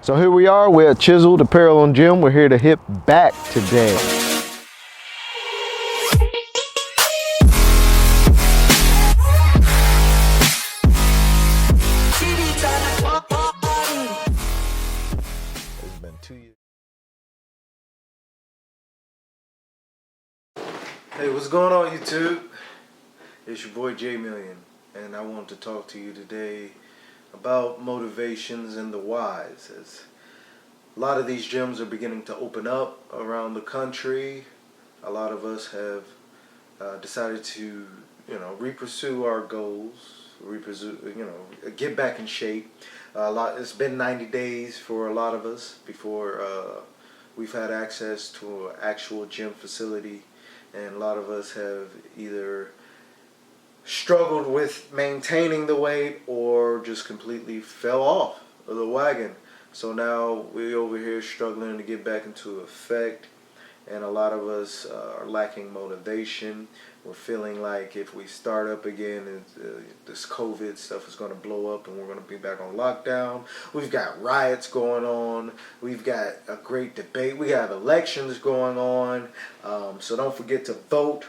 So here we are, we're at Chiseled Apparel and Gym. We're here to hit back today. It's been 2 years. Hey, what's going on YouTube? It's your boy J Million, and I want to talk to you today about motivations and the whys. As a lot of these gyms are beginning to open up around the country. A lot of us have decided to, re-pursue our goals, get back in shape. It's been 90 days for a lot of us before we've had access to an actual gym facility, and a lot of us have either struggled with maintaining the weight or just completely fell off of the wagon. So now we're over here struggling to get back into effect, and a lot of us are lacking motivation. We're feeling like if we start up again, this COVID stuff is going to blow up and we're going to be back on lockdown. We've got riots going on. We've got a great debate. We have elections going on. So don't forget to vote.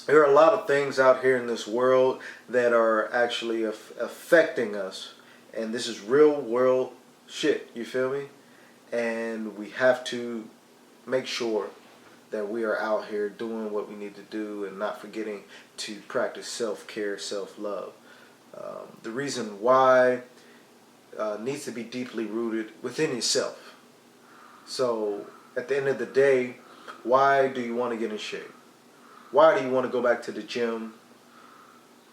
There are a lot of things out here in this world that are actually affecting us, and this is real world shit, you feel me? And we have to make sure that we are out here doing what we need to do and not forgetting to practice self-care, self-love. The reason why needs to be deeply rooted within yourself. So at the end of the day, why do you want to get in shape? Why do you want to go back to the gym?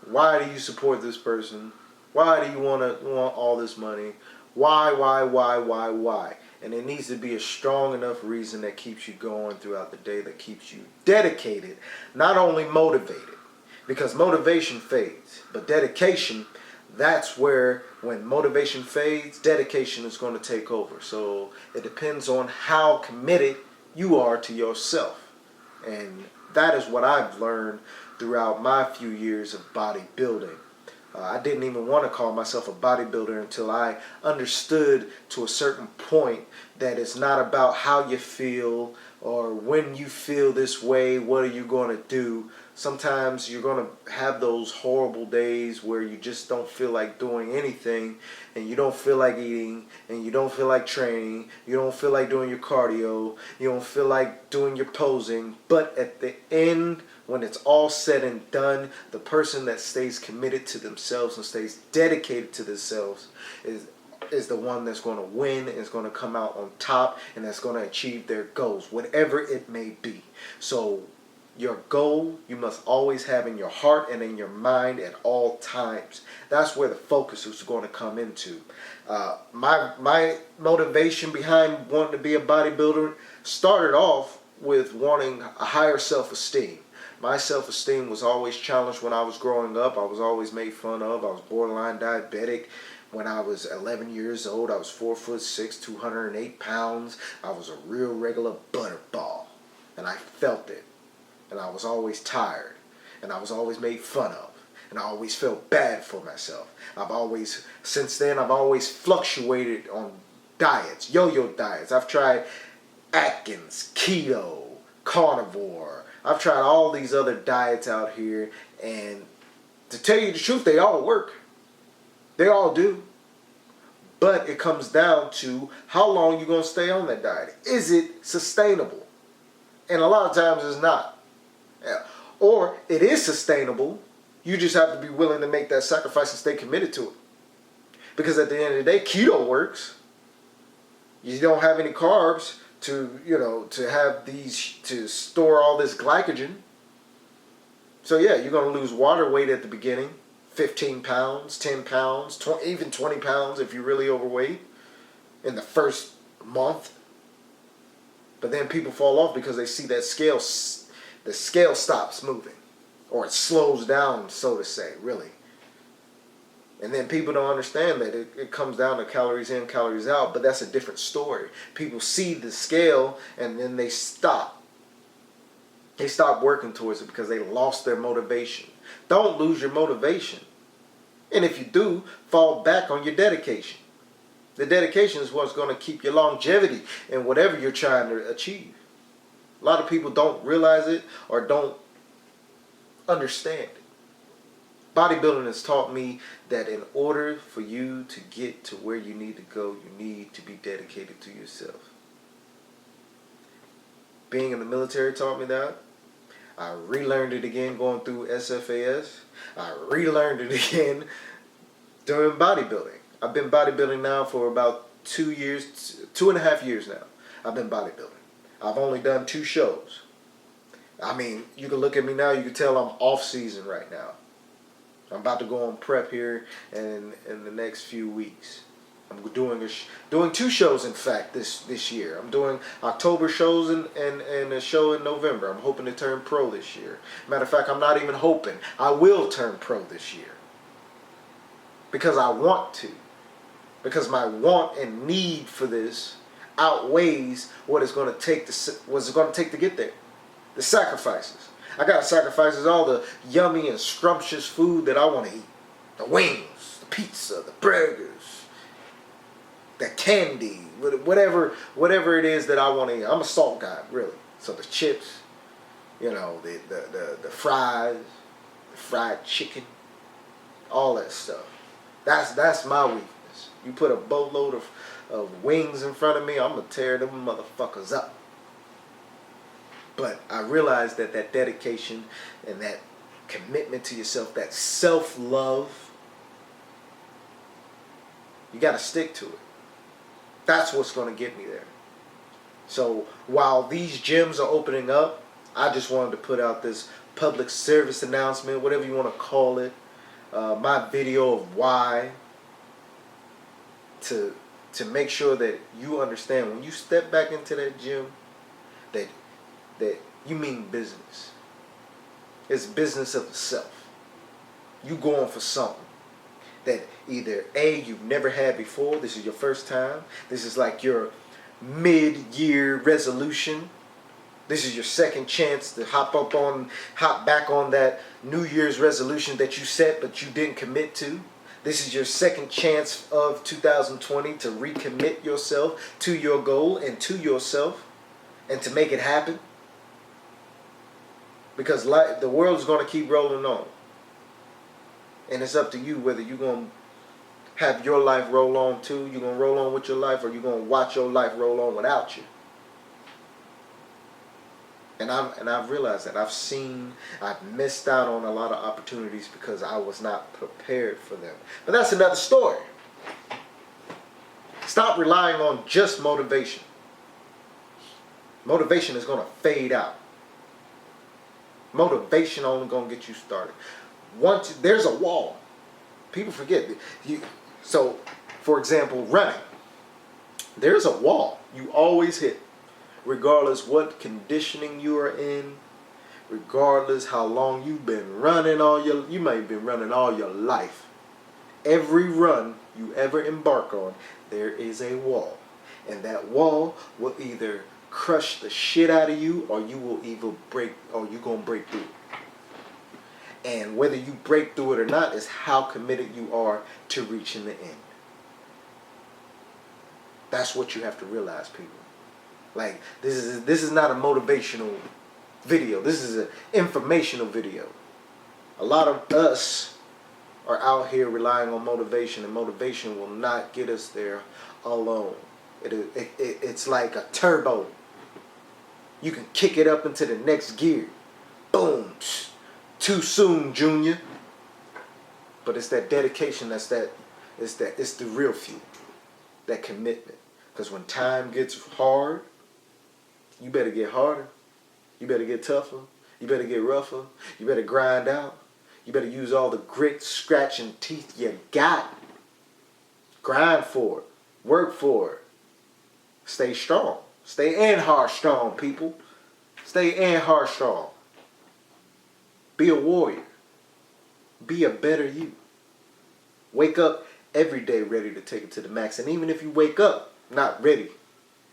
Why do you support this person? Why do you want all this money? Why? And it needs to be a strong enough reason that keeps you going throughout the day, that keeps you dedicated, not only motivated, because motivation fades, but dedication, that's where when motivation fades, dedication is going to take over. So it depends on how committed you are to yourself. And that is what I've learned throughout my few years of bodybuilding. I didn't even want to call myself a bodybuilder until I understood to a certain point that it's not about how you feel or when you feel this way, what are you going to do. Sometimes you're going to have those horrible days where you just don't feel like doing anything, and you don't feel like eating, and you don't feel like training, you don't feel like doing your cardio, you don't feel like doing your posing. But at the end, when it's all said and done, the person that stays committed to themselves and stays dedicated to themselves is the one that's going to win, is going to come out on top, and that's going to achieve their goals, whatever it may be. So your goal, you must always have in your heart and in your mind at all times. That's where the focus is going to come into. My motivation behind wanting to be a bodybuilder started off with wanting a higher self-esteem. My self-esteem was always challenged when I was growing up. I was always made fun of. I was borderline diabetic. When I was 11 years old, I was 4'6", 208 pounds. I was a real regular butterball, and I felt it. And I was always tired, and I was always made fun of, and I always felt bad for myself. Since then, I've always fluctuated on diets, yo-yo diets. I've tried Atkins, keto, carnivore. I've tried all these other diets out here, and to tell you the truth, they all work. They all do. But it comes down to how long you're going to stay on that diet. Is it sustainable? And a lot of times it's not. Or it is sustainable. You just have to be willing to make that sacrifice and stay committed to it. Because at the end of the day, keto works. You don't have any carbs to store all this glycogen. So yeah, you're going to lose water weight at the beginning. 15 pounds, 10 pounds, even 20 pounds if you're really overweight in the first month. But then people fall off because they see that the scale stops moving, or it slows down, so to say, really. And then people don't understand that it comes down to calories in, calories out, but that's a different story. People see the scale and then they stop. They stop working towards it because they lost their motivation. Don't lose your motivation. And if you do, fall back on your dedication. The dedication is what's going to keep your longevity in whatever you're trying to achieve. A lot of people don't realize it or don't understand it. Bodybuilding has taught me that in order for you to get to where you need to go, you need to be dedicated to yourself. Being in the military taught me that. I relearned it again going through SFAS. I relearned it again doing bodybuilding. I've been bodybuilding now for about 2 years, 2.5 years now. I've been bodybuilding. I've only done 2 shows. I mean, you can look at me now, you can tell I'm off season right now. I'm about to go on prep here in the next few weeks. I'm doing 2 shows, in fact, this year. I'm doing October shows and a show in November. I'm hoping to turn pro this year. Matter of fact, I'm not even hoping. I will turn pro this year. Because I want to. Because my want and need for this outweighs what it's going to take to get there. The sacrifices. I got to sacrifice all the yummy and scrumptious food that I want to eat. The wings, the pizza, the burgers, the candy, whatever it is that I want to eat. I'm a salt guy, really. So the chips, the fries, the fried chicken, all that stuff. That's my weakness. You put a boatload of wings in front of me, I'm going to tear them motherfuckers up. But I realized that dedication and that commitment to yourself, that self-love, you got to stick to it. That's what's going to get me there. So while these gyms are opening up, I just wanted to put out this public service announcement, whatever you want to call it, my video of why, to make sure that you understand when you step back into that gym that you mean business. It's business of the self. You going for something that either A, you've never had before, this is your first time, this is like your mid-year resolution, this is your second chance to hop back on that New Year's resolution that you set but you didn't commit to. This is your second chance of 2020 to recommit yourself to your goal and to yourself and to make it happen. Because the world is going to keep rolling on. And it's up to you whether you're going to have your life roll on too, you're going to roll on with your life, or you're going to watch your life roll on without you. And I've realized that. I've missed out on a lot of opportunities because I was not prepared for them. But that's another story. Stop relying on just motivation. Motivation is going to fade out. Motivation only going to get you started. Once there's a wall, people forget. So, for example, running. There's a wall you always hit, regardless what conditioning you are in, regardless how long you've been running you might have been running all your life. Every run you ever embark on, there is a wall. And that wall will either crush the shit out of you, or you're gonna break through it. And whether you break through it or not is how committed you are to reaching the end. That's what you have to realize, people. Like, this is not a motivational video. This is an informational video. A lot of us are out here relying on motivation, and motivation will not get us there alone. It's like a turbo. You can kick it up into the next gear. Boom. Too soon, Junior. But it's that dedication, it's the real fuel. That commitment. Because when time gets hard, you better get harder. You better get tougher. You better get rougher. You better grind out. You better use all the grit, scratch, and teeth you got. Grind for it. Work for it. Stay strong. Stay and hard strong, people. Stay and hard strong. Be a warrior. Be a better you. Wake up every day ready to take it to the max. And even if you wake up not ready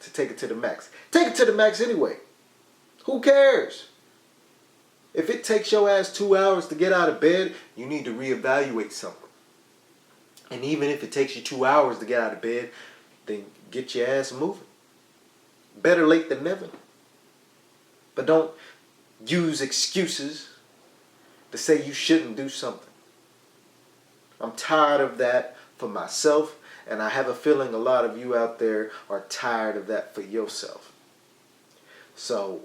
to take it to the max, take it to the max anyway. Who cares? If it takes your ass 2 hours to get out of bed, you need to reevaluate something. And even if it takes you 2 hours to get out of bed, then get your ass moving. Better late than never. But don't use excuses to say you shouldn't do something. I'm tired of that for myself, and I have a feeling a lot of you out there are tired of that for yourself. So,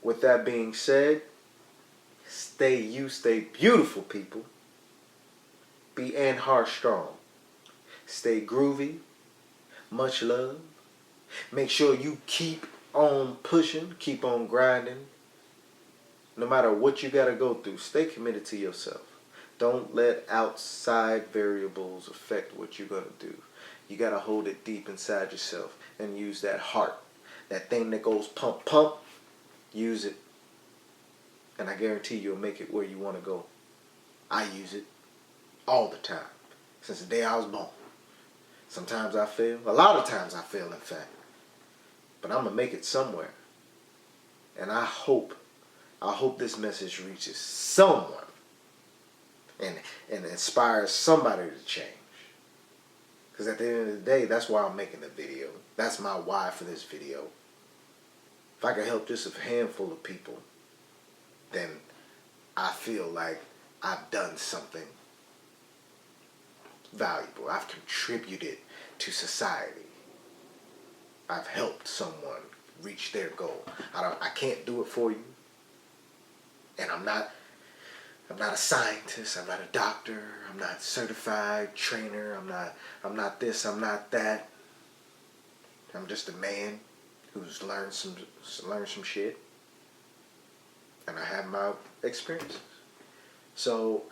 with that being said, stay you, stay beautiful, people. Be and heart strong. Stay groovy. Much love. Make sure you keep on pushing, keep on grinding. No matter what you got to go through, stay committed to yourself. Don't let outside variables affect what you're going to do. You got to hold it deep inside yourself and use that heart. That thing that goes pump, pump, use it. And I guarantee you'll make it where you want to go. I use it all the time, since the day I was born. Sometimes I fail. A lot of times I fail, in fact. But I'm going to make it somewhere. And I hope this message reaches someone and inspires somebody to change. Because at the end of the day, that's why I'm making the video. That's my why for this video. If I can help just a handful of people, then I feel like I've done something valuable. I've contributed to society. I've helped someone reach their goal. I can't do it for you. And I'm not a scientist, I'm not a doctor, I'm not a certified trainer, I'm not this, I'm not that. I'm just a man who's learned some shit. And I have my experiences. So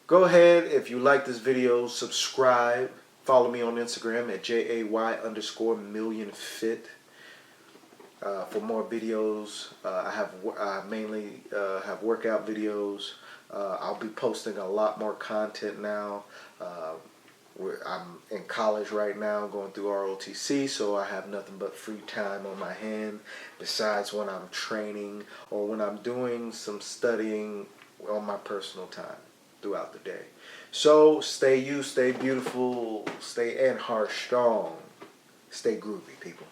go ahead, if you like this video, subscribe. Follow me on Instagram at JAY_millionfit. For more videos, I mainly have workout videos. I'll be posting a lot more content now. I'm in college right now, going through ROTC, so I have nothing but free time on my hand besides when I'm training or when I'm doing some studying on my personal time throughout the day. So stay you, stay beautiful, stay and heart strong, stay groovy, people.